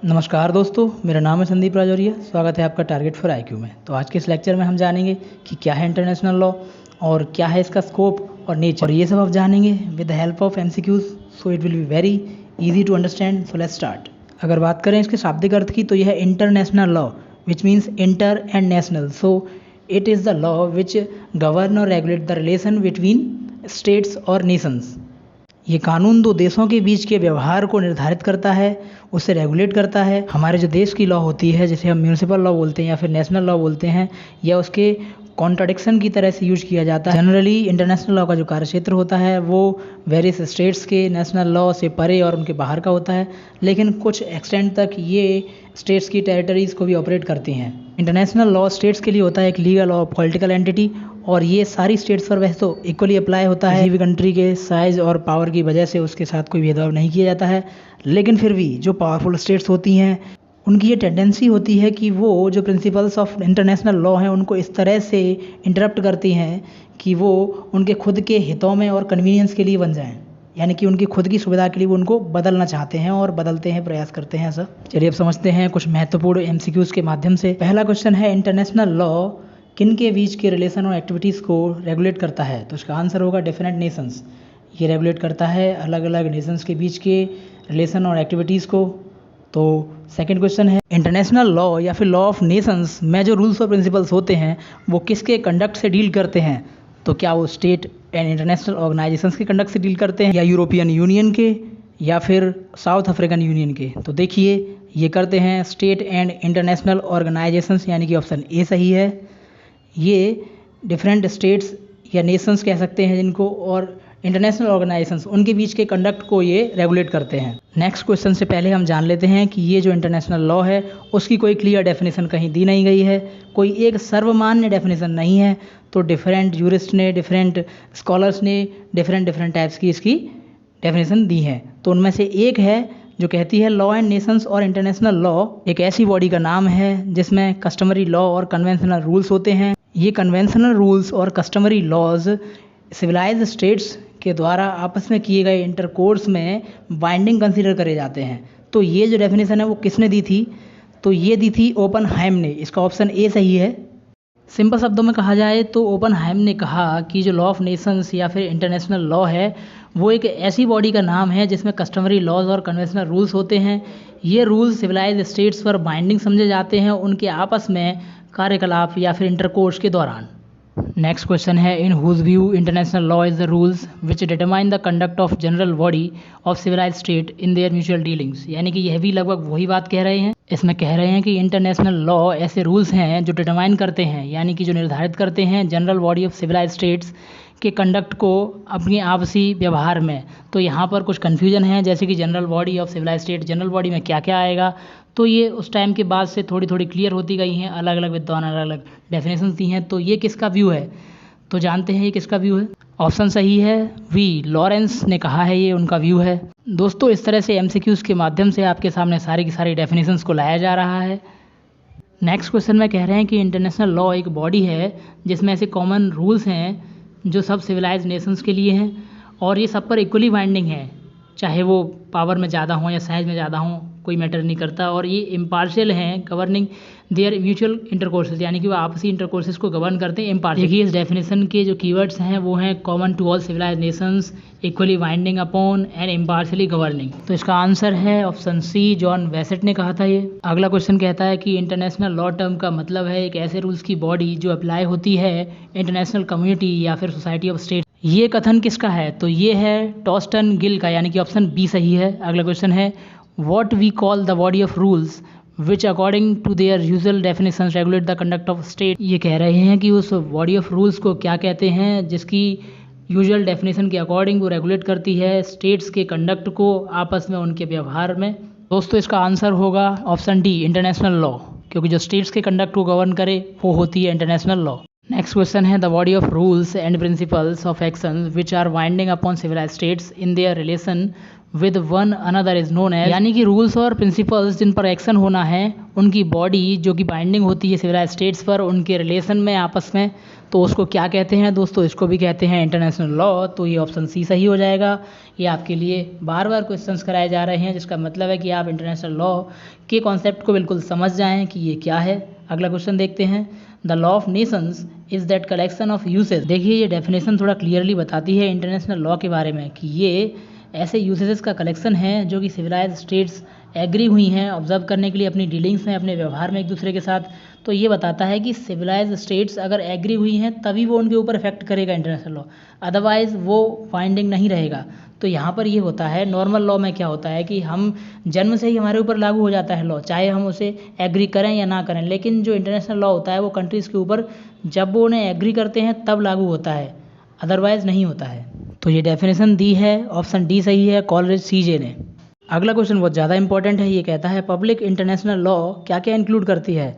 नमस्कार दोस्तों, मेरा नाम है संदीप राजौरिया। स्वागत है आपका टारगेट फॉर आईक्यू में। तो आज के इस लेक्चर में हम जानेंगे कि क्या है इंटरनेशनल लॉ और क्या है इसका स्कोप और नेचर, और ये सब आप जानेंगे with the help of MCQs. So it will be very easy to understand. So let's start. अगर बात करें इसके शाब्दिक अर्थ की तो यह है international law which means inter and national. So it is the law which govern और regulate the relation between states और नेशंस। ये कानून दो देशों के बीच के व्यवहार को निर्धारित करता है, उसे रेगुलेट करता है। हमारे जो देश की लॉ होती है, जिसे हम म्यूनिसिपल लॉ बोलते हैं या फिर नेशनल लॉ बोलते हैं, या उसके कॉन्ट्राडिक्शन की तरह से यूज किया जाता है। जनरली इंटरनेशनल लॉ का जो कार्यक्षेत्र होता है वो वेरियस स्टेट्स के नेशनल लॉ से परे और उनके बाहर का होता है, लेकिन कुछ एक्सटेंट तक ये स्टेट्स की टेरिटरीज़ को भी ऑपरेट करती हैं। इंटरनेशनल लॉ स्टेट्स के लिए होता है एक लीगल और पॉलिटिकल एंटिटी, और ये सारी स्टेट्स पर वैसे तो इक्वली अप्लाई होता है। किसी भी कंट्री के साइज़ और पावर की वजह से उसके साथ कोई भेदभाव नहीं किया जाता है, लेकिन फिर भी जो पावरफुल स्टेट्स होती हैं उनकी ये टेंडेंसी होती है कि वो जो प्रिंसिपल्स ऑफ इंटरनेशनल लॉ हैं उनको इस तरह से इंटरप्ट करती हैं कि वो उनके खुद के हितों में और कन्वीनियंस के लिए बन जाएं, यानी कि उनकी खुद की सुविधा के लिए वो उनको बदलना चाहते हैं और बदलते हैं, प्रयास करते हैं ऐसा। चलिए अब समझते हैं कुछ महत्वपूर्ण एमसीक्यूज़ के माध्यम से। पहला क्वेश्चन है, इंटरनेशनल लॉ किन के बीच के रिलेशन और एक्टिविटीज़ को रेगुलेट करता है? तो इसका आंसर होगा डिफरेंट नेशंस। ये रेगुलेट करता है अलग अलग नेशंस के बीच के रिलेशन और एक्टिविटीज़ को। तो सेकंड क्वेश्चन है, इंटरनेशनल लॉ या फिर लॉ ऑफ नेशंस में जो रूल्स और प्रिंसिपल्स होते हैं वो किसके कंडक्ट से डील करते हैं? तो क्या वो स्टेट एंड इंटरनेशनल ऑर्गेनाइजेशंस के कंडक्ट से डील करते हैं, या यूरोपियन यूनियन के, या फिर साउथ अफ्रीकन यूनियन के? तो देखिए ये करते हैं स्टेट एंड इंटरनेशनल ऑर्गेनाइजेशंस, यानी कि ऑप्शन ए सही है। ये डिफरेंट स्टेट्स या नेशंस कह सकते हैं जिनको, और इंटरनेशनल ऑर्गेनाइजेशंस उनके बीच के कंडक्ट को ये रेगुलेट करते हैं। नेक्स्ट क्वेश्चन से पहले हम जान लेते हैं कि ये जो इंटरनेशनल लॉ है उसकी कोई क्लियर डेफिनेशन कहीं दी नहीं गई है, कोई एक सर्वमान्य डेफिनेशन नहीं है। तो डिफरेंट यूरिस्ट ने, डिफरेंट स्कॉलर्स ने डिफरेंट टाइप्स की इसकी डेफिनेशन दी है। तो उनमें से एक है जो कहती है लॉ एंड नेशंस और इंटरनेशनल लॉ एक ऐसी बॉडी का नाम है जिसमें कस्टमरी लॉ और कन्वेंशनल रूल्स होते हैं। ये कन्वेंशनल रूल्स और कस्टमरी लॉज सिविलाइज्ड स्टेट्स के द्वारा आपस में किए गए इंटरकोर्स में बाइंडिंग कंसीडर करे जाते हैं। तो ये जो डेफिनेशन है वो किसने दी थी? तो ये दी थी ओपनहाइम ने। इसका ऑप्शन ए सही है। सिंपल शब्दों में कहा जाए तो ओपनहाइम ने कहा कि जो लॉ ऑफ नेशंस या फिर इंटरनेशनल लॉ है वो एक ऐसी बॉडी का नाम है जिसमें कस्टमरी लॉज और कन्वेंशनल रूल्स होते हैं। ये रूल्स सिविलाइज्ड स्टेट्स पर बाइंडिंग समझे जाते हैं उनके आपस में कार्यकलाप या फिर इंटरकोर्स के दौरान। नेक्स्ट क्वेश्चन है, in whose view international law is the rules which determine the conduct of general body of civilised state in their mutual dealings. यानी कि यह भी लगभग वही बात कह रहे हैं। इसमें कह रहे हैं कि इंटरनेशनल लॉ ऐसे रूल्स हैं जो डिटरमाइन करते हैं, यानी कि जो निर्धारित करते हैं general body of civilised states के कंडक्ट को अपनी आपसी व्यवहार में। तो यहाँ पर कुछ कन्फ्यूजन है, जैसे कि general body of civilised state, general body में क्या क्या आएगा। तो ये उस टाइम के बाद से थोड़ी थोड़ी क्लियर होती गई हैं, अलग अलग विद्वान अलग अलग डेफिनेशन दी हैं। तो ये किसका व्यू है? तो जानते हैं ये किसका व्यू है। ऑप्शन सही है वी, लॉरेंस ने कहा है, ये उनका व्यू है। दोस्तों इस तरह से एमसीक्यूज़ के माध्यम से आपके सामने सारी की सारी डेफिनेशंस को लाया जा रहा है। नेक्स्ट क्वेश्चन में कह रहे हैं कि इंटरनेशनल लॉ एक बॉडी है जिसमें ऐसे कॉमन रूल्स हैं जो सब सिविलाइज नेशंस के लिए हैं, और ये सब पर इक्वली बाइंडिंग है, चाहे वो पावर में ज़्यादा हों या साइज में ज़्यादा हों, कोई मैटर नहीं करता। और ये इम्पार्शियल हैं गवर्निंग देयर म्यूचुअल इंटरकोर्सेज, यानी कि वो आपसी इंटरकोर्सेज को गवर्न करते हैं इम्पार्शियल। देखिए इस डेफिनेशन के जो कीवर्ड्स हैं वो हैं common to all civilised nations, equally binding upon and impartially governing. तो इसका आंसर है ऑप्शन सी, जॉन वेसेट ने कहा था ये। अगला क्वेश्चन कहता है कि इंटरनेशनल लॉ टर्म का मतलब है एक ऐसे रूल्स की बॉडी जो अप्लाई होती है इंटरनेशनल कम्युनिटी या फिर सोसाइटी ऑफ स्टेट। ये कथन किसका है? तो ये है टॉस्टन गिल का, यानी कि ऑप्शन बी सही है। अगला क्वेश्चन है, what we call the body of rules which according to their usual definition regulate the conduct of state. ये कह रहे हैं कि उस बॉडी ऑफ रूल्स को क्या कहते हैं जिसकी यूजुअल डेफिनेशन के अकॉर्डिंग वो रेगुलेट करती है स्टेट्स के कंडक्ट को आपस में उनके व्यवहार में। दोस्तों इसका आंसर होगा ऑप्शन डी, इंटरनेशनल लॉ, क्योंकि जो स्टेट्स के कंडक्ट को गवर्न करे वो होती है इंटरनेशनल लॉ। नेक्स्ट क्वेश्चन है, the body of rules and principles of action which are binding upon civilised states in their relation with one another is known as, यानी कि रूल्स और प्रिंसिपल्स जिन पर एक्शन होना है उनकी बॉडी जो कि बाइंडिंग होती है सिविलाइज स्टेट्स पर उनके रिलेशन में आपस में, तो उसको क्या कहते हैं दोस्तों? इसको भी कहते हैं इंटरनेशनल लॉ। तो ये ऑप्शन सी सही हो जाएगा। ये आपके लिए बार बार क्वेश्चंस कराए जा रहे हैं, जिसका मतलब है कि आप इंटरनेशनल लॉ के कॉन्सेप्ट को बिल्कुल समझ जाएं कि ये क्या है। अगला क्वेश्चन देखते हैं। The law of Nations is that collection of usage. देखिए ये डेफिनेशन थोड़ा क्लियरली बताती है इंटरनेशनल लॉ के बारे में कि ये ऐसे यूसेजेस का कलेक्शन है जो कि सिविलाइज स्टेट्स एग्री हुई हैं ऑब्जर्व करने के लिए अपनी डीलिंग्स में, अपने व्यवहार में एक दूसरे के साथ। तो ये बताता है कि सिविलाइज स्टेट्स अगर एग्री हुई हैं तभी वो उनके ऊपर इफेक्ट करेगा इंटरनेशनल लॉ, अदरवाइज वो फाइंडिंग नहीं रहेगा। तो यहाँ पर ये होता है, नॉर्मल लॉ में क्या होता है कि हम जन्म से ही हमारे ऊपर लागू हो जाता है लॉ, चाहे हम उसे एग्री करें या ना करें। लेकिन जो इंटरनेशनल लॉ होता है वो कंट्रीज़ के ऊपर जब वो उन्हें एग्री करते हैं तब लागू होता है, अदरवाइज नहीं होता है। तो ये डेफिनेशन दी है, ऑप्शन डी सही है, कॉलरिज सीजे ने। अगला क्वेश्चन बहुत ज़्यादा इंपॉर्टेंट है। ये कहता है पब्लिक इंटरनेशनल लॉ क्या क्या इंक्लूड करती है?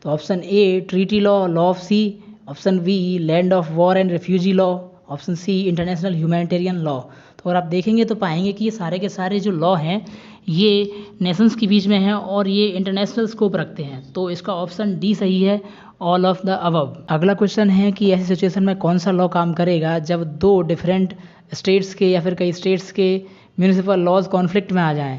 तो option A treaty law, law of sea, option B land of war and refugee law, option C international humanitarian law. तो अगर आप देखेंगे तो पाएंगे कि ये सारे के सारे जो लॉ हैं ये नेशंस के बीच में हैं और ये इंटरनेशनल स्कोप रखते हैं। तो इसका ऑप्शन डी सही है, ऑल ऑफ द अबव। अगला क्वेश्चन है कि ऐसी सिचुएशन में कौन सा लॉ काम करेगा जब दो डिफरेंट स्टेट्स के या फिर कई स्टेट्स के म्यूनिसिपल लॉज कॉन्फ्लिक्ट में आ जाएं।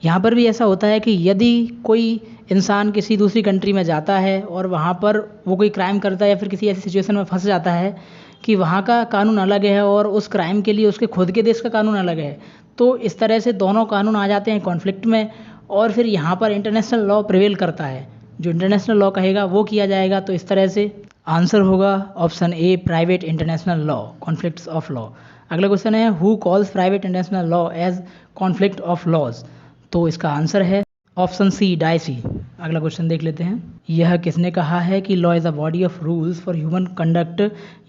यहाँ पर भी ऐसा होता है कि यदि कोई इंसान किसी दूसरी कंट्री में जाता है और वहाँ पर वो कोई क्राइम करता है या फिर किसी ऐसी सिचुएशन में फंस जाता है कि वहाँ का कानून अलग है और उस क्राइम के लिए उसके खुद के देश का कानून अलग है, तो इस तरह से दोनों कानून आ जाते हैं कॉन्फ्लिक्ट में और फिर यहाँ पर इंटरनेशनल लॉ प्रिवेल करता है। जो इंटरनेशनल लॉ कहेगा वो किया जाएगा। तो इस तरह से आंसर होगा option A private international law, conflicts of law. अगला क्वेश्चन है who calls private international law as conflict of laws. तो इसका आंसर है ऑप्शन सी डायसी। अगला क्वेश्चन देख लेते हैं। यह किसने कहा है कि law is a body of rules for human conduct.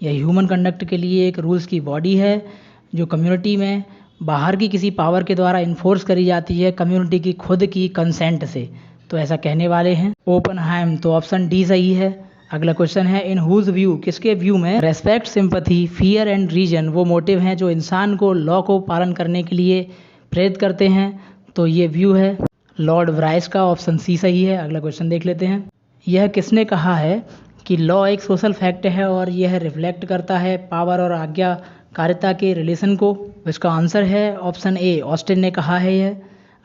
यह ह्यूमन कंडक्ट के लिए एक रूल्स की बॉडी है जो कम्युनिटी में बाहर की किसी पावर के द्वारा इन्फोर्स करी जाती है कम्युनिटी की खुद की कंसेंट से। तो ऐसा कहने वाले हैं ओपनहाइम। तो ऑप्शन डी सही है। अगला क्वेश्चन है इन हुज व्यू, किसके व्यू में respect, sympathy, fear and reason वो मोटिव हैं जो इंसान को लॉ को पालन करने के लिए प्रेरित करते हैं। तो ये व्यू है लॉर्ड व्राइस का, ऑप्शन सी सही है। अगला क्वेश्चन देख लेते हैं। यह किसने कहा है कि लॉ एक सोशल फैक्ट है और यह रिफ्लेक्ट करता है पावर और आज्ञाकारिता के रिलेशन को? इसका आंसर है ऑप्शन ए, ऑस्टिन ने कहा है यह।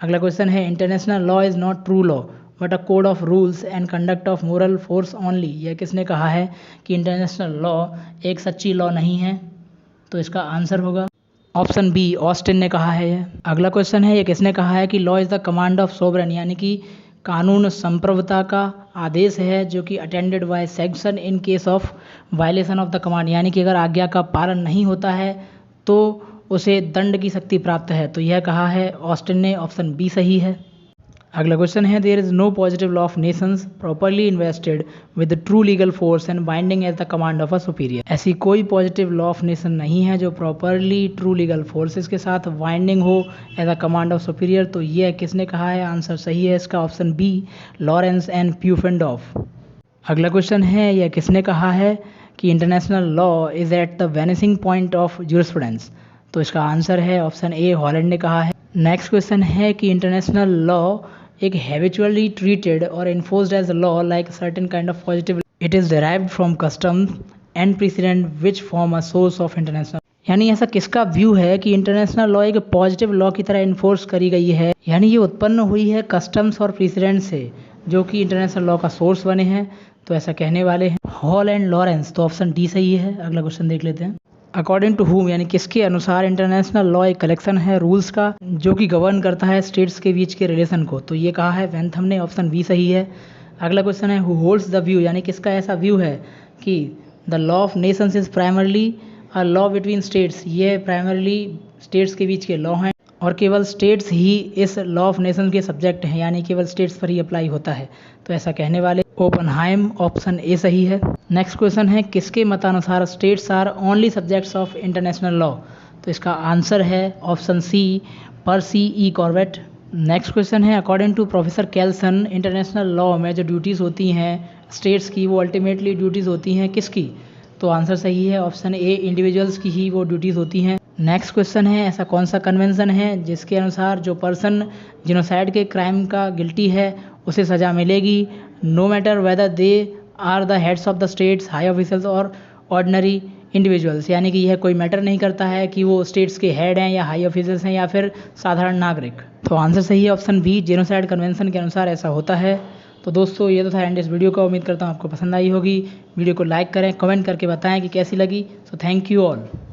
अगला क्वेश्चन है international law is not true law but a code of rules and conduct of moral force only. यह किसने कहा है कि इंटरनेशनल लॉ एक सच्ची लॉ नहीं है? तो इसका आंसर होगा ऑप्शन बी, ऑस्टिन ने कहा है यह। अगला क्वेश्चन है ये किसने कहा है कि law is the command of sovereign, यानी कि कानून संप्रभुता का आदेश है जो कि attended by sanction in case of violation of the command, यानी कि अगर आज्ञा का पालन नहीं होता है तो उसे दंड की शक्ति प्राप्त है। तो यह कहा है ऑस्टिन ने, ऑप्शन बी सही है। अगला क्वेश्चन है there is no positive law of nations properly invested with true legal force and binding as the command of a superior. ऐसी कोई पॉजिटिव लॉ ऑफ नेशन नहीं है जो प्रॉपरली ट्रू लीगल फोर्सेस के साथ बाइंडिंग हो as a command of superior. तो यह किसने कहा है? आंसर सही है इसका, option B, Lawrence and Pufendorf. अगला क्वेश्चन है यह किसने कहा है कि international law is at the vanishing point of jurisprudence? तो इसका आंसर है ऑप्शन ए, हॉलैंड ने कहा है। नेक्स्ट क्वेश्चन है कि इंटरनेशनल लॉ एक हैबिचुअली ट्रीटेड और enforced as law like certain kind of positive, it is derived from customs and precedent which form a source of international. यानी ऐसा किसका व्यू है कि इंटरनेशनल लॉ एक पॉजिटिव लॉ की तरह इन्फोर्स करी गई है, यानी ये उत्पन्न हुई है कस्टम्स और प्रेसिडेंट से जो कि इंटरनेशनल लॉ का सोर्स बने हैं? तो ऐसा कहने वाले हैं हॉल एंड लॉरेंस। तो ऑप्शन डी सही है। अगला क्वेश्चन देख लेते हैं। अकॉर्डिंग टू हुम, यानी किसके अनुसार इंटरनेशनल लॉ एक कलेक्शन है रूल्स का जो कि गवर्न करता है स्टेट्स के बीच के रिलेशन को? तो ये कहा है वेंथम ने, ऑप्शन बी सही है। अगला क्वेश्चन है हु होल्ड्स द व्यू, यानी किसका ऐसा व्यू है कि the law of Nations is primarily a law between states. ये प्राइमरली स्टेट्स के बीच के लॉ हैं और केवल स्टेट्स ही इस लॉ ऑफ नेशन के सब्जेक्ट हैं, यानी केवल स्टेट्स पर ही अप्लाई होता है। तो ऐसा कहने वाले ओपनहाइम, ऑप्शन ए सही है। नेक्स्ट क्वेश्चन है किसके मतानुसार states are only subjects of international law? तो इसका आंसर है option C, Percy E Corbett. Next question है according to professor Kelsen international law में जो ड्यूटीज़ होती हैं स्टेट्स की वो अल्टीमेटली ड्यूटीज़ होती हैं किसकी? तो आंसर सही है ऑप्शन ए, इंडिविजुअल्स की ही वो ड्यूटीज़ होती हैं। नेक्स्ट क्वेश्चन है, ऐसा कौन सा कन्वेंशन है जिसके अनुसार जो पर्सन जिनोसाइड के क्राइम का गिल्टी है उसे सज़ा मिलेगी, no matter whether they are the heads of the states, high officials और ऑर्डिनरी इंडिविजुअल्स। यानी कि यह कोई मैटर नहीं करता है कि वो स्टेट्स के हेड हैं या हाई ऑफिसर्स हैं या फिर साधारण नागरिक। तो आंसर सही है ऑप्शन बी, जेनोसाइड कन्वेंशन के अनुसार ऐसा होता है। तो दोस्तों ये तो था एंड इस वीडियो का, उम्मीद करता हूँ आपको पसंद आई होगी। वीडियो को लाइक करें, कमेंट करके बताएं कि कैसी लगी। So thank you all.